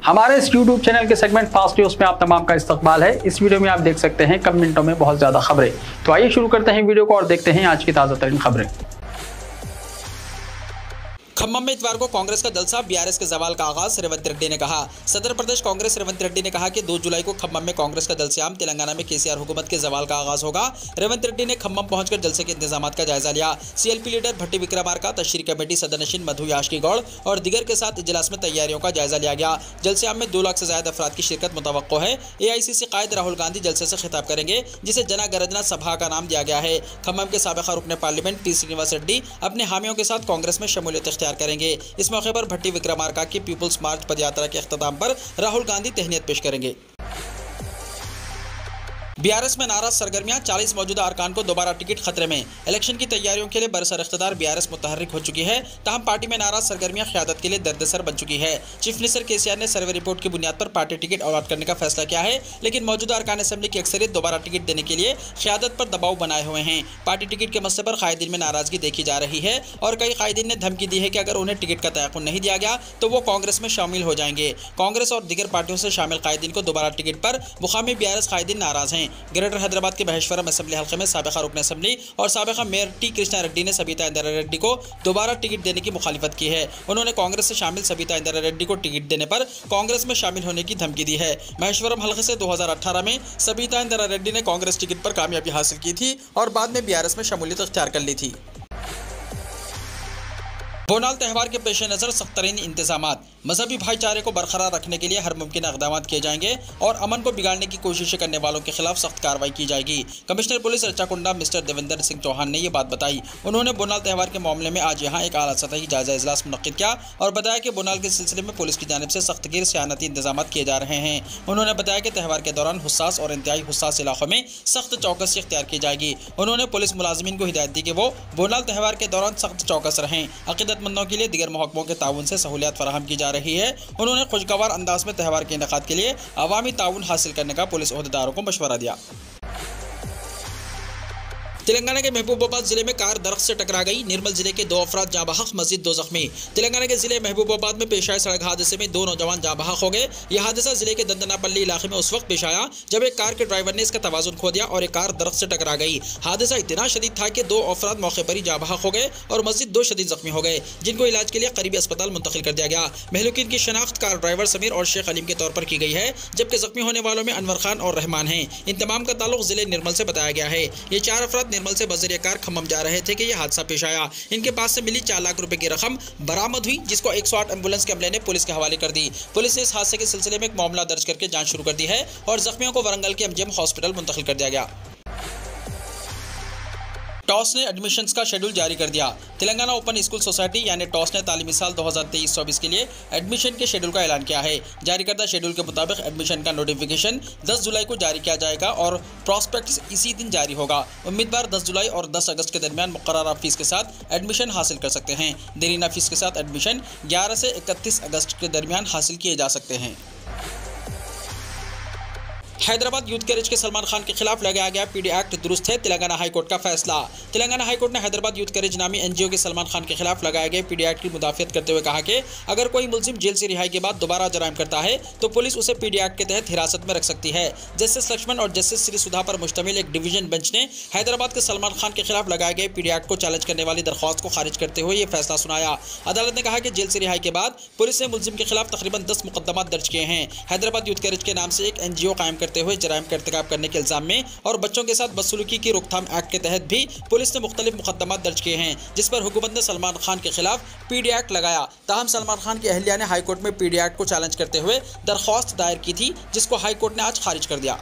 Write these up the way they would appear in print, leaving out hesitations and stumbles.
हमारे इस YouTube channel के सेगमेंट फास्ट न्यूज में आप तमाम का इस्तकबाल है। इस वीडियो में आप देख सकते हैं कम मिनटों में बहुत ज्यादा खबरें। तो आइए शुरू करते हैं वीडियो को और देखते हैं आज की ताजा तरीन खबरें। खम्मम में इतवार को कांग्रेस का जलसा, बीआरएस के जवाल का आगाज। रेवंत रेड्डी ने कहा, सदर प्रदेश कांग्रेस रेवंत रेड्डी ने कहा कि 2 जुलाई को खम्मम में कांग्रेस का जलसेआम, तेलंगाना में केसीआर हुकूमत के जवाल का आगाज होगा। रेवंत रेड्डी ने खम्मम पहुंचकर जलसे के इंतजाम का जायजा लिया। सीएलपी लीडर भट्टी विक्रमार्का, तशरीह कमेटी सदरनशीन मधु याशकी गौड़ और दिगर के साथ इजलास में तैयारियों का जायजा लिया गया। जलसेआम में 2 लाख से ज्यादा अफराद की शिरकत मुतवक्को है। एआईसीसी कायद राहुल गांधी जलसे से खिताब करेंगे, जिसे जना गरजना सभा का नाम दिया गया है। खम्मम के साबिक़ा रुकने पार्लियामेंट पी श्रीनिवास रेड्डी अपने हामियों के साथ कांग्रेस में शमूलियत इख्तियार करेंगे। इस मौके पर भट्टी विक्रमार्का की पीपुल्स मार्च पदयात्रा के अख्ताम पर राहुल गांधी तहनीत पेश करेंगे। बीआरएस में नाराज सरगर्मियां, 40 मौजूदा अरकान को दोबारा टिकट खतरे में। इलेक्शन की तैयारियों के लिए बरसर इख्तियार बीआरएस मुतहर्रिक हो चुकी है। ताहम पार्टी में नाराज सरगर्मियां क़यादत के लिए दर्दसर बन चुकी है। चीफ मिनिस्टर केसीआर ने सर्वे रिपोर्ट की बुनियाद पर पार्टी टिकट अलॉट करने का फैसला किया है, लेकिन मौजूदा अरकान असेंबली की अक्सरियत दोबारा टिकट देने के लिए क़यादत पर दबाव बनाए हुए हैं। पार्टी टिकट के मसले पर कायदीन में नाराजगी देखी जा रही है और कई कायदीन ने धमकी दी है कि अगर उन्हें टिकट का तयक़ुन नहीं दिया गया तो वो कांग्रेस में शामिल हो जाएंगे। कांग्रेस और दीगर पार्टियों से शामिल कायदीन को दोबारा टिकट पर मुकामी बीआरएस कायदीन नाराज हैं। ग्रेटर हैदराबाद के महेश्वरम असेंबली हल्के में साबिक़ा रुकन असेंबली और साबिक़ा मेयर टी कृष्णा रेड्डी ने सबिता इंदिरा रेड्डी को दोबारा टिकट देने की मुखालिफत की है। उन्होंने कांग्रेस से शामिल सबिता इंदिरा रेड्डी को टिकट देने पर कांग्रेस में शामिल होने की धमकी दी है। महेश्वरम हल्के से 2018 में सबिता इंदिरा रेड्डी ने कांग्रेस टिकट पर कामयाबी हासिल की थी और बाद में बीआरएस में शमूलियत इख्तियार कर ली थी। बोनाल त्यौहार के पेश नज़र सख्त तरीन इंतजामात। मजहबी भाईचारे को बरकरार रखने के लिए हर मुमकिन इक़दाम किए जाएंगे और अमन को बिगाड़ने की कोशिशें करने वालों के खिलाफ सख्त कार्रवाई की जाएगी। Commissioner police Rachakonda mister Devendra Singh Chauhan ने ये बात बताई। उन्होंने बोनाल त्यौहार के मामले में आज यहाँ एक आला सतही जायजा इजलास मुनक्किद किया और बताया कि बोनाल के सिलसिले में पुलिस की जानिब से सख्तगीर सियानती इंतजाम किए जा रहे हैं। उन्होंने बताया कि त्यौहार के दौरान हुस्सास और इंतहाई हुस्सास इलाकों में सख्त चौकसी इख्तियार की जाएगी। उन्होंने पुलिस मुलाजिमीन को हिदायत दी कि वो बोनाल त्यौहार के दौरान सख्त चौकस रहें। अक़ीदतमंदों के लिए दिगर महकमों के ताउन से सहूलियत फराहम की जा रही है। उन्होंने खुशगवार अंदाज में त्यौहार के इनेकाद के लिए अवामी ताउन हासिल करने का पुलिस ओहदेदारों को मशवरा दिया। तेलंगाना के महबूबाबाद जिले में कार दरख्त से टकरा गई, निर्मल जिले के 2 अफराद जाँ बहक, मस्जिद 2 जख्मी। तेलंगाना के जिले महबूबाबाद में पेश आए सड़क हादसे में 2 नौजवान जाँ बहक हो गए। यह हादसा जिले के दंदनापल्ली इलाके में उस वक्त पेश आया जब एक कार के ड्राइवर ने इसका तवाज़ुन खो दिया और एक कार दरख्त से टकरा गई। हादसा इतना शदीद था कि 2 अफराद मौके पर ही जाँ बहक हो गए और मस्जिद 2 शदीद जख्मी हो गए, जिनको इलाज के लिए करीबी अस्पताल मुंतकिल कर दिया गया। महलूकीन की शनाख्त कार ड्राइवर समीर और शेख अलीम के तौर पर की गई है, जबकि जख्मी होने वालों में अनवर खान और रहमान हैं। इन तमाम का ताल्लुक जिले निर्मल से बताया गया है। ये 4 अफराद निर्मल से बजरिया कार खम्मम जा रहे थे कि यह हादसा पेश आया। इनके पास से मिली 4 लाख रुपए की रकम बरामद हुई, जिसको 108 एम्बुलेंस के अमले ने पुलिस के हवाले कर दी। पुलिस ने इस हादसे के सिलसिले में एक मामला दर्ज करके जांच शुरू कर दी है और जख्मियों को वरंगल के एमजीएम हॉस्पिटल मुंतकिल कर दिया गया। टॉस ने एडमिशन्स का शेड्यूल जारी कर दिया। तेलंगाना ओपन स्कूल सोसाइटी यानी टॉस ने तालीमी साल 2023-24 के लिए एडमिशन के शेड्यूल का ऐलान किया है। जारी करदा शेड्यूल के मुताबिक एडमिशन का नोटिफिकेशन 10 जुलाई को जारी किया जाएगा और प्रॉस्पेक्ट्स इसी दिन जारी होगा। उम्मीदवार 10 जुलाई और 10 अगस्त के दरमियान मुकर्ररा फीस के साथ एडमिशन हासिल कर सकते हैं। देरीना फीस के साथ एडमिशन 11 से 31 अगस्त के दरमियान हासिल किए जा सकते हैं। हैदराबाद यूथ कैरेज के सलमान खान के खिलाफ लगाया गया पीडी एक्ट दुरुस्त है, तेलंगाना हाईकोर्ट का फैसला। तेलंगाना हाईकोर्ट ने हैदराबाद यूथ कैरेज नामी एनजीओ के सलमान खान के खिलाफ लगाए गए पीडी एक्ट की मुदाफियत करते हुए कहा कि अगर कोई मुलजिम जेल से रिहाई के बाद दोबारा जराइम करता है तो पुलिस उसे पीडी एक्ट के तहत हिरासत में रख सकती है। जस्टिस लक्ष्मण और जस्टिस श्री सुधा पर मुश्तमिल एक डिवीजन बेंच ने हैदराबाद के सलमान खान के खिलाफ लगाए गए पीडी एक्ट को चैलेंज करने वाली दरख्वास्त को खारिज करते हुए यह फैसला सुनाया। अदालत ने कहा कि जेल से रिहाई के बाद पुलिस ने मुलजिम के खिलाफ तकरीबन 10 मुकदमात दर्ज किए हैं। हैदराबाद यूथ कैरेज के नाम से एक एनजीओ कायम करते हुए जराइम करने के इल्जाम में और बच्चों के साथ बदसलूकी की रोकथाम एक्ट के तहत भी पुलिस ने मुख्तलिफ मुकदमात दर्ज किए हैं, जिस पर हुकूमत ने सलमान खान के खिलाफ पीडी एक्ट लगाया। ताहम सलमान खान की अहलिया ने हाईकोर्ट में पीडी एक्ट को चैलेंज करते हुए दरख्वास्त दायर की थी, जिसको हाईकोर्ट ने आज खारिज कर दिया।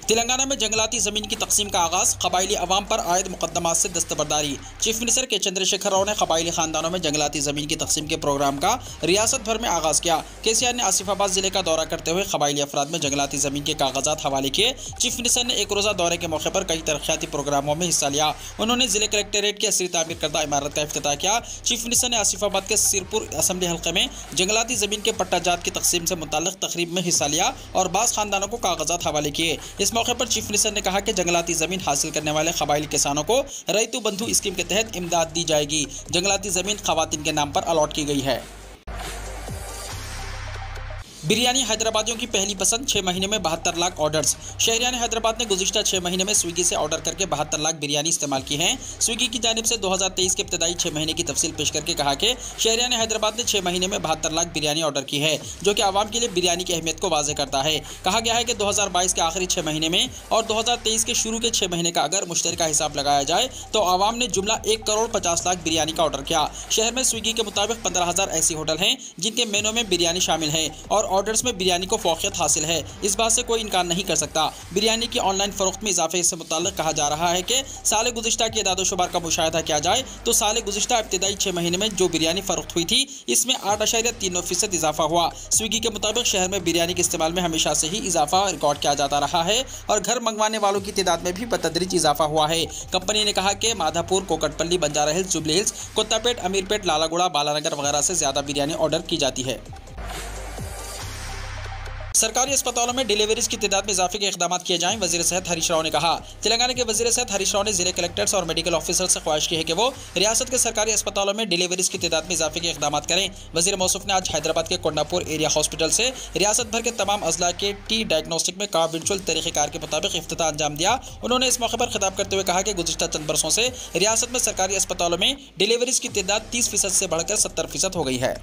तेलंगाना में जंगलाती ज़मीन की तकसीम का आगाज़, कबायली अवाम पर आयद मुकदमात से दस्तबरदारी। चीफ मिनिस्टर के चंद्रशेखर राव ने कबायली खानदानों में जंगलाती ज़मीन की तकसीम के प्रोग्राम का रियासत भर में आगाज़ किया। केसीआर ने आसिफाबाद जिले का दौरा करते हुए कबायली अफराद में जंगलाती ज़मीन के कागजात हवाले किए। चीफ मिनिस्टर ने एक रोज़ा दौरे के मौके पर कई तरक्याती प्रोग्रामों में हिस्सा लिया। उन्होंने जिले कलेक्ट्रेट की असली तामीर करदा इमारत का इफ्तिताह किया। चीफ मिनिस्टर ने आसिफाबाद के सिरपुर असम्बली हल्के में जंगलाती ज़मीन के पट्टाजात की तकसीम से मुताल्लिक़ तकरीब में हिस्सा लिया और बाज़ खानदानों को कागजात हवाले किए। इस मौके पर चीफ मिनिस्टर ने कहा कि जंगलाती जमीन हासिल करने वाले कबायली किसानों को रैतु बंधु स्कीम के तहत इमदाद दी जाएगी। जंगलाती जमीन खवातीन के नाम पर अलॉट की गई है। बिरयानी हैदराबादियों की पहली पसंद, 6 महीने में 72 लाख ऑर्डर्स। शहरियान हैदराबाद ने गुज़िश्ता 6 महीने में स्विगी से ऑर्डर करके 72 लाख बिरयानी इस्तेमाल की है। स्विगी की जानिब से 2023 के इब्तदाई 6 महीने की तफसील पेश करके कहा कि शहरियान हैदराबाद ने 6 महीने में 72 लाख बिरयानी ऑर्डर की है, जो कि आवाम के लिए बिरयानी की अहमियत को वाज़ेह करता है। कहा गया है कि 2022 के आखिरी 6 महीने में और 2023 के शुरू के 6 महीने का अगर मुश्तरका हिसाब लगाया जाए तो आवाम ने जुमला 1 करोड़ 50 लाख बिरयानी का ऑर्डर किया। शहर में स्विगी के मुताबिक 15,000 ऐसी होटल हैं जिनके मेनू में बिरयानी शामिल है और ऑर्डर्स में बिरयानी को फौकियत हासिल है। इस बात से कोई इनकार नहीं कर सकता। बिरयानी की ऑनलाइन फरोख्त में इजाफे से मुताल्लिक कहा जा रहा है कि साल गुज़िश्ता के एदाद-ओ-शुमार का मुशाहिदा किया जाए तो साल गुज़िश्ता इब्तिदाई 6 महीने में जो बिरयानी फरोख्त हुई थी इसमें 8.39% इजाफा हुआ। स्विगी के मुताबिक शहर में बिरयानी के इस्तेमाल में हमेशा से ही इजाफा रिकॉर्ड किया जाता रहा है और घर मंगवाने वालों की तादाद में भी बतदरीज इजाफा हुआ है। कंपनी ने कहा कि माधापुर, कोकटपल्ली, बंजारा हिल्स, जुबली हिल्स, कुत्तापेट, अमीरपेट, लालागुड़ा, बालानगर वगैरह से ज्यादा बिरयानी ऑर्डर की जाती है। सरकारी अस्पतालों में डिलीवरीज की तादाद में इजाफे के इक़दाम किए जाएं, वज़ीर सेहत हरीश राव ने कहा। तेलंगाना के वज़ीर सेहत हरीश राव ने जिले कलेक्टर्स और मेडिकल ऑफिसर से ख्वाहिश की है कि वो रियासत के सरकारी अस्पतालों में डिलीवरीज की तादाद में इजाफे के इक़दाम करें। वज़ीर मौसूफ ने आज हैदराबाद के कोंडापुर एरिया हॉस्पिटल से रियासत भर के तमाम अजला के टी डायग्नोस्टिक में कॉन्वेंचुअल तरीक़ेकार के मुताबिक इफ्तिताह अंजाम दिया। उन्होंने इस मौके पर खिताब करते हुए कहा कि गुज़िश्ता चंद बरसों से रियासत में सरकारी अस्पतालों में डिलीवरीज की तादाद 30% से बढ़कर 70% हो गई है।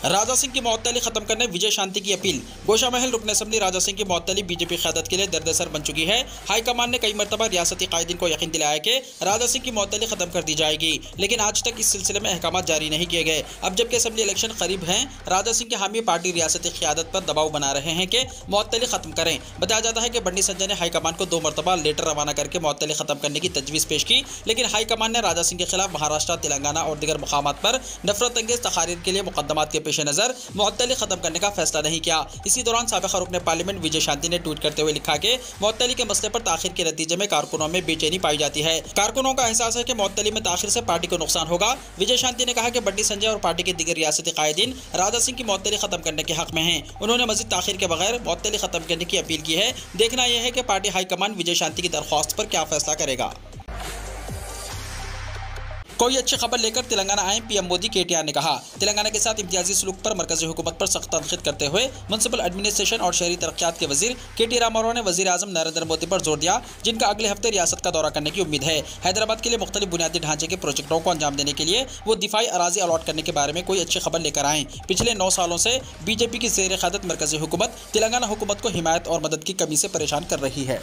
राजा सिंह की मअतली खत्म करने विजय शांति की अपील। गोशा महल रुकन असम्बली राजा सिंह की मअतली बीजेपी क़यादत के लिए दर्द-ए-सर बन चुकी है। हाईकमान ने कई मरतबा रियासती कायदीन को यकीन दिलाया कि राजा सिंह की मअतली खत्म कर दी जाएगी, लेकिन आज तक इस सिलसिले में अहकाम जारी नहीं किए गए। अब जबकि असम्बली इलेक्शन करीब हैं, राजा सिंह के हामी पार्टी रियासती क़यादत पर दबाव बना रहे हैं कि मअतली खत्म करें। बताया जाता है कि बंडी संजय ने हाईकमान को 2 मरतबा लेटर रवाना करके मअतली खत्म करने की तजवीज़ पेश की, लेकिन हाईकमान ने राजा सिंह के खिलाफ महाराष्ट्र, तेलंगाना और दीगर मुकामात पर नफरत अंगेज तकारीर के लिए मुकदमात के पेश नज़र मअतली खत्म करने का फैसला नहीं किया। इसी दौरान साबिक़ा रुकन पार्लियामेंट विजय शांति ने ट्वीट करते हुए लिखा कि मअतली के मसले पर ताखिर के नतीजे में कारकुनों में बेचैनी पाई जाती है। कारकुनों का एहसास है कि मअतली में ताखिर से पार्टी को नुकसान होगा। विजय शांति ने कहा कि बंडी संजय और पार्टी के दीगर रियासती कायदीन राजा सिंह की मअतली खत्म करने के हक में हैं। उन्होंने मज़ीद ताखिर के बगैर मअतली खत्म करने की अपील की है। देखना यह है कि पार्टी हाईकमान विजय शांति की दरख्वास्त पर क्या फैसला करेगा। कोई अच्छी खबर लेकर तेलंगाना आए पीएम मोदी, केटीआर ने कहा। तेलंगाना के साथ इम्तियाजी सलूक पर मरकजी हुकूमत पर सख्त तनकीद करते हुए म्युनिसिपल एडमिनिस्ट्रेशन और शहरी तरक्यात के वजीर केटी रामाराव ने वजीर आजम नरेंद्र मोदी पर जोर दिया, जिनका अगले हफ्ते रियासत का दौरा करने की उम्मीद है। हैदराबाद के लिए मुख्तलिफ बुनियादी ढांचे के प्रोजेक्टों को अंजाम देने के लिए वो दिफाई अराजी अलॉट करने के बारे में कोई अच्छी खबर लेकर आए। पिछले 9 सालों से बीजेपी की ज़ेर क़यादत मरकजी हुकूमत तेलंगाना हुकूमत को हिमायत और मदद की कमी से परेशान कर रही है।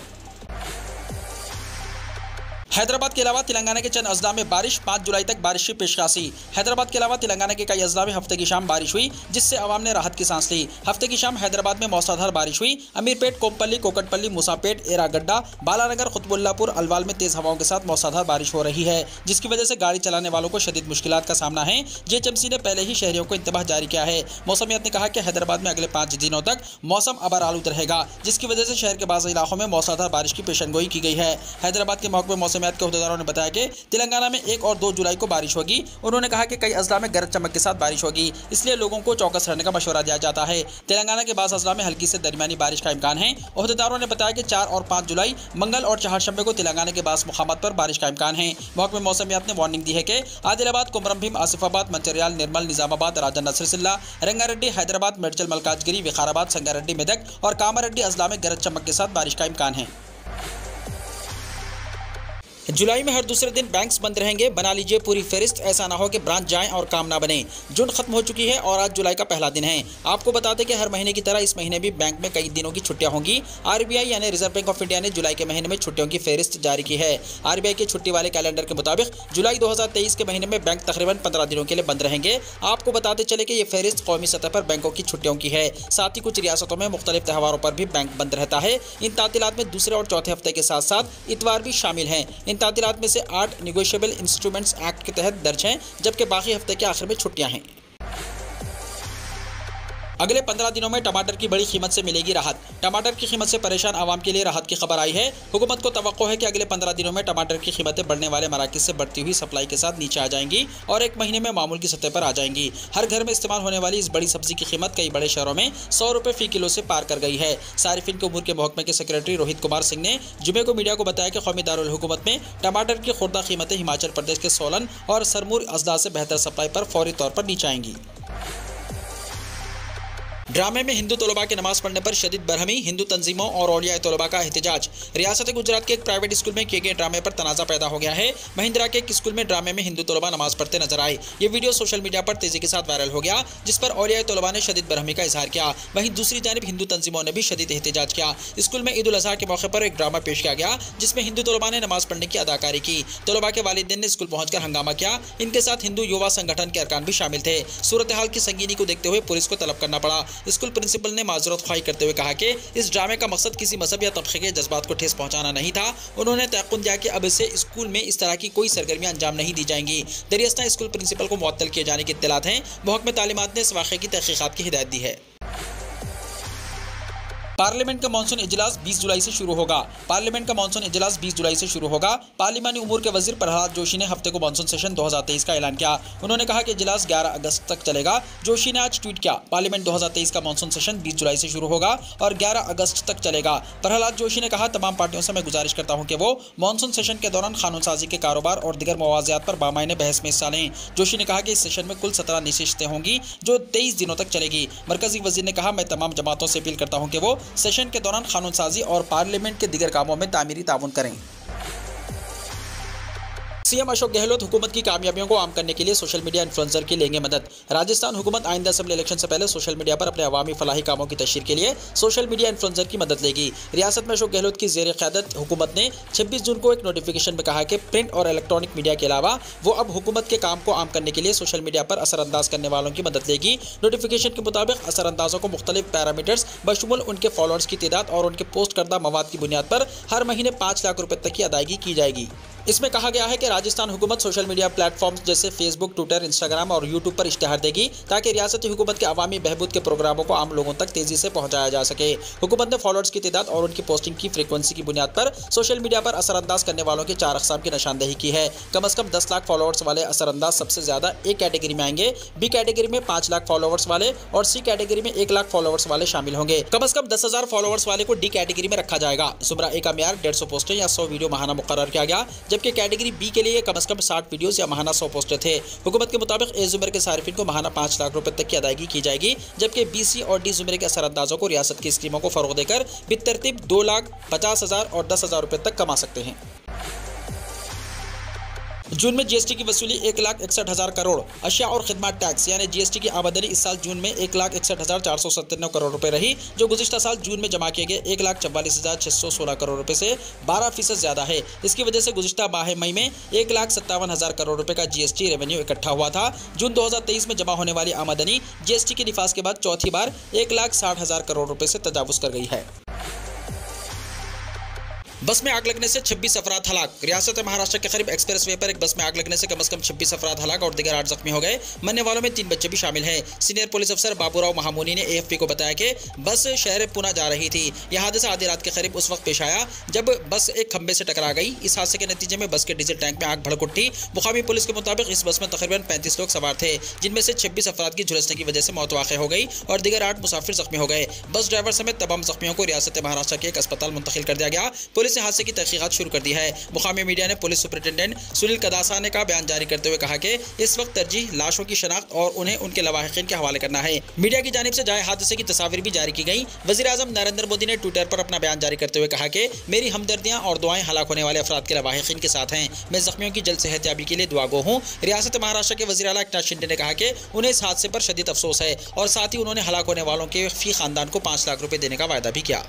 हैदराबाद के अलावा तेलंगाना के चंद अजला में बारिश, 5 जुलाई तक बारिश की पेशकाशी। हैदराबाद के अलावा तेलंगाना के कई अजला में हफ्ते की शाम बारिश हुई, जिससे आवाम ने राहत की सांस ली। हफ्ते की शाम हैदराबाद में मौसलाधार बारिश हुई। अमीरपेट, कोमपल्ली, कोकटपल्ली, मूसापेट, एरागड्डा, बालानगर, कुतुबुल्लापुर, अलवाल में तेज हवाओं के साथ मौसलाधार बारिश हो रही है, जिसकी वजह से गाड़ी चलाने वालों को शदीद मुश्किलात का सामना है। जेएचएमसी ने पहले ही शहरियों को इंतबाह जारी किया है। मौसमियात ने कहा कि हैदराबाद में अगले 5 दिनों तक मौसम अबरालूद रहेगा, जिसकी वजह से शहर के बाज़ इलाकों में मौसलाधार बारिश की पेशनगोई की गई है। हैदराबाद के महकमे मौसमियात के अहदेदारों ने बताया कि तेलंगाना में 1 और 2 जुलाई को बारिश होगी। उन्होंने कहा कि कई अजला में गरज चमक के साथ बारिश होगी, इसलिए लोगों को चौकस रहने का मशवरा दिया जाता है। तेलंगाना के बाज़ अजला में हल्की से दरमियानी बारिश का इम्कान है। अहदेदारों ने बताया कि 4 और 5 जुलाई मंगल और चहारशंबे को तेलंगाना के बाज़ मुकामात पर बारिश का इम्कान है। महकमे मौसमियात ने वार्निंग दी है कि आदिलाबाद, कुमरमभीम, आसिफाबाद, मंचिर्याल, निर्मल, निजामाबाद, राजन नसरसिल्ला, रंगारेड्डी, हैदराबाद, मेडचल, मलकाजगिरी, विकाराबाद, संगारेड्डी, मेदक और कामारेड्डी अजला में गरज चमक के साथ बारिश का इम्कान है। जुलाई में हर दूसरे दिन बैंक्स बंद रहेंगे, बना लीजिए पूरी फहरिस्त। ऐसा ना हो कि ब्रांच जाएं और काम ना बने। जून खत्म हो चुकी है और आज जुलाई का पहला दिन है। आपको बता दें कि हर महीने की तरह इस महीने भी बैंक में कई दिनों की छुट्टियां होंगी। आरबीआई यानी रिजर्व बैंक ऑफ इंडिया ने जुलाई के महीने में छुट्टियों की फहरिस्त जारी की है। आरबीआई के छुट्टी वाले कैलेंडर के मुताबिक जुलाई 2023 के महीने में बैंक तकरीबन 15 दिनों के लिए बंद रहेंगे। आपको बताते चले कि ये फहरिस्त कौमी सतह पर बैंकों की छुट्टियों की है। साथ ही कुछ रियासतों में मुख्तलिफ त्योहारों पर भी बैंक बंद रहता है। इन तातीलात में दूसरे और चौथे हफ्ते के साथ साथ इतवार भी शामिल हैं। इन तातीलात में से 8 नेगोशिएबल इंस्ट्रूमेंट्स एक्ट के तहत दर्ज हैं, जबकि बाकी हफ्ते के आखिर में छुट्टियां हैं। अगले 15 दिनों में टमाटर की बड़ी कीमत से मिलेगी राहत। टमाटर की कीमत से परेशान आवाम के लिए राहत की खबर आई है। हुकूमत को तवक्को है कि अगले 15 दिनों में टमाटर की कीमतें बढ़ने वाले मराकिज़ से बढ़ती हुई सप्लाई के साथ नीचे आ जाएंगी और 1 महीने में मामूल की सतह पर आ जाएंगी। हर घर में इस्तेमाल होने वाली इस बड़ी सब्जी की कीमत कई बड़े शहरों में 100 रुपये फ़ी किलो से पार कर गई है। सारिफिन के उमूर के महकमे के सेक्रेटरी रोहित कुमार सिंह ने जुमे को मीडिया को बताया कि कौमी दारुल हुकूमत में टमाटर की खुर्दा कीमतें हिमाचल प्रदेश के सोलन और सरमूर अजला से बेहतर सप्लाई पर फौरी तौर पर नीचे आएंगी। ड्रामे में हिंदू तलबा के नमाज पढ़ने पर शदीद बरहमी, हिंदू तंजीमों और औलिया तलबा का एहतजाज। रियासत गुजरात के एक प्राइवेट स्कूल में किए गए ड्रामे पर तनाज़ा पैदा हो गया है। महिंद्रा के एक स्कूल में ड्रामे में हिंदू तलबा नमाज पढ़ते नजर आए। ये वीडियो सोशल मीडिया पर तेजी के साथ वायरल हो गया, जिस पर औलिया तलबा ने शदीद बरहमी का इजहार किया। वहीं दूसरी जानिब हिंदू तंजीमों ने भी शदीद एहतजाज किया। स्कूल में ईद उल अज़हा के मौके पर एक ड्रामा पेश किया गया, जिसमें हिंदू तलबा ने नमाज पढ़ने की अदाकारी की। तलबा के वालिदैन ने स्कूल पहुंचकर हंगामा किया। इनके साथ हिंदू युवा संगठन के अरकान भी शामिल थे। सूरत हाल की संगीनी को देखते हुए पुलिस को तलब करना पड़ा। स्कूल प्रिंसिपल ने माजरत ख्वाही करते हुए कहा कि इस ड्रामे का मकसद किसी मजहब या तबके के जज्बात को ठेस पहुंचाना नहीं था। उन्होंने तयक़ुन दिया कि अब से स्कूल में इस तरह की कोई सरगर्मियां अंजाम नहीं दी जाएंगी। दरियास्ता स्कूल प्रिंसिपल को मुअत्तल किए जाने की इत्तलात हैं। महकमे तालीमात ने इस वाक़े की तहक़ीक़ात की हिदायत दी है। पार्लियामेंट का मानसून इजलास 20 जुलाई से शुरू होगा। पार्लियामेंट का मानसून इजलास 20 जुलाई से शुरू होगा। पार्लिमानी उमूर के वजीर प्रहलाद जोशी ने हफ्ते को मानसून सेशन 2023 का ऐलान किया। उन्होंने कहा कि इजलास 11 अगस्त तक चलेगा। जोशी ने आज ट्वीट किया, पार्लियामेंट 2023 का मानसून सेशन 20 जुलाई से शुरू होगा और 11 अगस्त तक चलेगा। प्रहलाद जोशी ने कहा, तमाम पार्टियों से मैं गुजारिश करता हूँ कि वो मानसून सेशन के दौरान कानून साजी के कारोबार और दीगर मवाज़ियात पर बामायने बहस में हिस्सा लें। जोशी ने कहा कि इस सेशन में कुल 17 नशिस्तें होंगी जो 23 दिनों तक चलेगी। मरकजी वजीर ने कहा, मैं तमाम जमातों से अपील करता हूँ कि वो सेशन के दौरान कानून साजी और पार्लियामेंट के दीगर कामों में तामीरी ताउन करें। सीएम अशोक गहलोत हुकूमत की कामयाबियों को आम करने के लिए सोशल मीडिया इन्फ्लुएंसर की लेंगे मदद। राजस्थान हुकूमत आइंदा असेंबली इलेक्शन से पहले सोशल मीडिया पर अपने अवामी फलाही कामों की तशहीर के लिए सोशल मीडिया इन्फ्लुएंसर की मदद लेगी। रियासत में अशोक गहलोत की ज़ेर क़यादत हुकूमत ने 26 जून को एक नोटिफिकेशन में कहा कि प्रिंट और इलेक्ट्रॉनिक मीडिया के अलावा वो अब हुकूमत के काम को आम करने के लिए सोशल मीडिया पर असरअंदाज करने वालों की मदद लेगी। नोटिफिकेशन के मुताबिक असरअंदाजों को मुख्तलिफ पैरामीटर्स बशमूल उनके फॉलोअर्स की तादाद और उनके पोस्ट करदा मवाद की बुनियाद पर हर महीने 5 लाख रुपए तक की अदायगी की जाएगी। इसमें कहा गया है कि राजस्थान हुकूमत सोशल मीडिया प्लेटफॉर्म्स जैसे फेसबुक, ट्विटर, इंस्टाग्राम और यूट्यूब पर इश्तिहार देगी ताकि रियासती हुकूमत के अवामी बहबूद के प्रोग्रामों को आम लोगों तक तेजी से पहुंचाया जा सके। हुकूमत ने फॉलोअर्स की तादाद और उनकी पोस्टिंग की फ्रीक्वेंसी की बुनियाद पर सोशल मीडिया पर असरअंदाज करने वालों की 4 अक़साम की निशानदेही की है। कम अज़ कम 10 लाख फॉलोअर्स वाले असरअंदाज सबसे ज़्यादा ए कैटेगरी में आएंगे। बी कैटेगरी में 5 लाख फॉलोअर्स वाले और सी कैटेगरी में 1 लाख फॉलोअर्स वाले शामिल होंगे। कम अज़ कम 10,000 फॉलोअर्स वाले को डी कैटेगरी में रखा जाएगा। ज़ुमरा ए का म्यार 150 पोस्टें या 100 वीडियो माहाना मुकर्रर किया गया, जबकि कैटेगरी बी के लिए कम से कम 60 वीडियोस या माहाना 100 पोस्टर थे। हुकूमत के मुताबिक ए ज़ुमरे के सारिफिन को माहाना 5 लाख रुपए तक की अदायगी की जाएगी, जबकि बी, सी और डी ज़ुमरे के असरअंदाजों को रियासत की स्कीमों को फरोग देकर बितरतीब 2,50,000 और 10,000 रुपए तक कमा सकते हैं। जून में जीएसटी की वसूली 1,61,000 करोड़। अशिया और खिदमत टैक्स यानी जीएसटी की आमदनी इस साल जून में 1,61,497 करोड़ रुपए रही, जो गुज़िश्ता साल जून में जमा किए गए 1,44,616 करोड़ रुपए से 12% ज़्यादा है। इसकी वजह से गुज़िश्ता माह मई में 1,57,000 करोड़ रुपए का जीएसटी रेवेन्यू इकट्ठा हुआ था। जून 2023 में जमा होने वाली आमदनी जीएसटी के निफास के बाद चौथी बार 1,60,000 करोड़ रुपए से तजावुज़ कर गई है। बस में आग लगने से 26 अफराद हलाक। रियासत महाराष्ट्र के करीब एक्सप्रेस वे पर एक बस में आग लगने से कम से कम 26 अफराद हलाक और दिगर 8 जख्मी हो गए। मरने वालों में 3 बच्चे भी शामिल हैं। सीनियर पुलिस अफसर बाबूराव महामुनी ने एएफपी को बताया कि बस शहर पुणे जा रही थी। यह हादसा आधी रात के करीब उस वक्त पेश आया जब बस एक खंबे से टकरा गई। इस हादसे के नतीजे में बस के डीजल टैंक में आग भड़क उठी। मुकामी पुलिस के मुताबिक इस बस में तकरीबन 35 लोग सवार थे, जिनमें से 26 अफराद की झुलसने की वजह से मौत वाक़ हो गई और दिगर 8 मुसाफिर जख्मी हो गए। बस ड्राइवर समेत तमाम जख्मियों को रियासत महाराष्ट्र के एक अस्पताल मुंतकिल कर दिया गया। पुलिस ने हादसे की तहकीकात शुरू कर दी है। मुकामी मीडिया ने पुलिस सुपरिटेंडेंट सुनील कदासाने का बयान जारी करते हुए कहा कि इस वक्त तरजीह लाशों की शनाख्त और उन्हें उनके लवाहिकीन के हवाले करना है। मीडिया की जानिब से जाए हादसे की तस्वीर भी जारी की गई। वज़ीर आज़म नरेंद्र मोदी ने ट्विटर पर अपना बयान जारी करते हुए कहा कि मेरी हमदर्दियां और दुआएं हलाक होने वाले अफराद के लवाहिकीन के साथ हैं। मैं जख्मियों की जल्द सेहतयाबी के लिए दुआगो हूँ। रियासत महाराष्ट्र के वज़ीर आला एकनाथ शिंदे ने कहा कि उन्हें इस हादसे पर शदीद अफसोस है और साथ ही उन्होंने हलाक होने वालों के फी खानदान को 5 लाख रुपए देने का वायदा भी किया।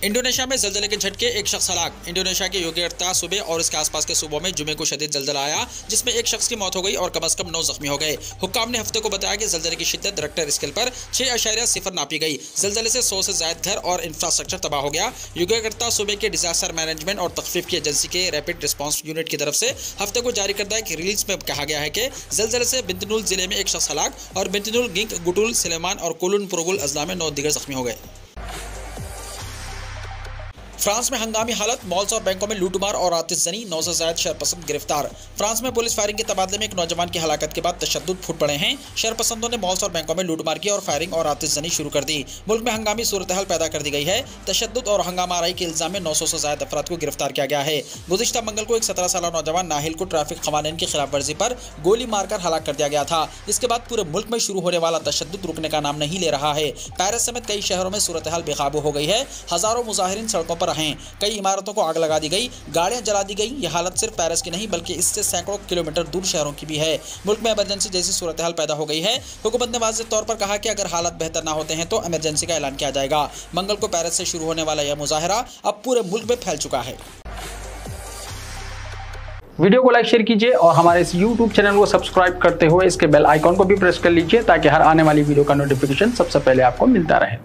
इंडोनेशिया में जल्जले के झटके, एक शख्स हलाक। इंडोनेशिया के योग्यकर्ता सूबे और इसके आसपास के सूबों में जुमे को शदीद जल्जला आया, जिसमें एक शख्स की मौत हो गई और कम से कम 9 जख्मी हो गए। हुक्काम ने हफ्ते को बताया कि जल्जले की शिद्दत रिक्टर स्केल पर 6.0 नापी गई। जल्जले से 100 से ज़ायद घर और इंफ्रास्ट्रक्चर तबाह हो गया। योग्यकर्ता सूबे के डिजास्टर मैनेजमेंट और तख्फीफ की एजेंसी के रैपिड रिस्पॉन्स यूनिट की तरफ से हफ्ते को जारी करदा एक रिलीज में कहा गया है कि जल्जले से बिंतनुल जिले में एक शख्स हलाक और बिंतनुल, गिंक, गुटुल, सलेमान और कुलन पुरगुल अजला में 9 दीगर जख्मी हो गए। फ्रांस में हंगामी हालत, मॉल्स और बैंकों में लूटमार और आतिशजनी, 9 से ज्यादा शरपसंद गिरफ्तार। फ्रांस में पुलिस फायरिंग के तबादले में एक नौजवान की हलाकत के बाद तशद्दुद फूट पड़े हैं। शरपसंदों ने मॉल्स और बैंकों में लूटमार की और फायरिंग और आतिशजनी शुरू कर दी। मुल्क में हंगामी सूरत-ए-हाल पैदा कर दी गई है। तशद्दुद और हंगामा आराई के इल्जाम में 900 से ज्यादा अफराद को गिरफ्तार किया गया है। गुज़िश्ता मंगल को एक 17 साल नौजवान नाहिल को ट्रैफिक क़वानीन की खिलाफ वर्जी पर गोली मारकर हलाक कर दिया गया था। इसके बाद पूरे मुल्क में शुरू होने वाला तशद्दुद रुकने का नाम नहीं ले रहा है। पेरिस समेत कई शहरों में सूरत-ए-हाल बेकाबू हो गई है। हजारों मुजाहिरीन सड़कों पर हैं। कई इमारतों को आग लगा दी गई, गाड़ियां जला दी गई। यह हालत सिर्फ पेरिस की नहीं बल्कि इससे सैकड़ों किलोमीटर दूर शहरों की भी है। मुल्क में इमरजेंसी जैसी सूरत-ए-हाल पैदा हो गई है। हुकूमत ने वाज़ेह तौर पर कहा कि अगर हालात बेहतर ना होते हैं तो इमरजेंसी का ऐलान किया जाएगा। मंगल को पेरिस से शुरू होने वाला यह मुजाहरा अब पूरे मुल्क में फैल चुका है। वीडियो को लाइक शेयर कीजिए और हमारे इस YouTube चैनल को सब्सक्राइब करते हुए इसके बेल आइकॉन को भी प्रेस कर लीजिए ताकि हर आने वाली वीडियो का नोटिफिकेशन सबसे पहले आपको मिलता रहे।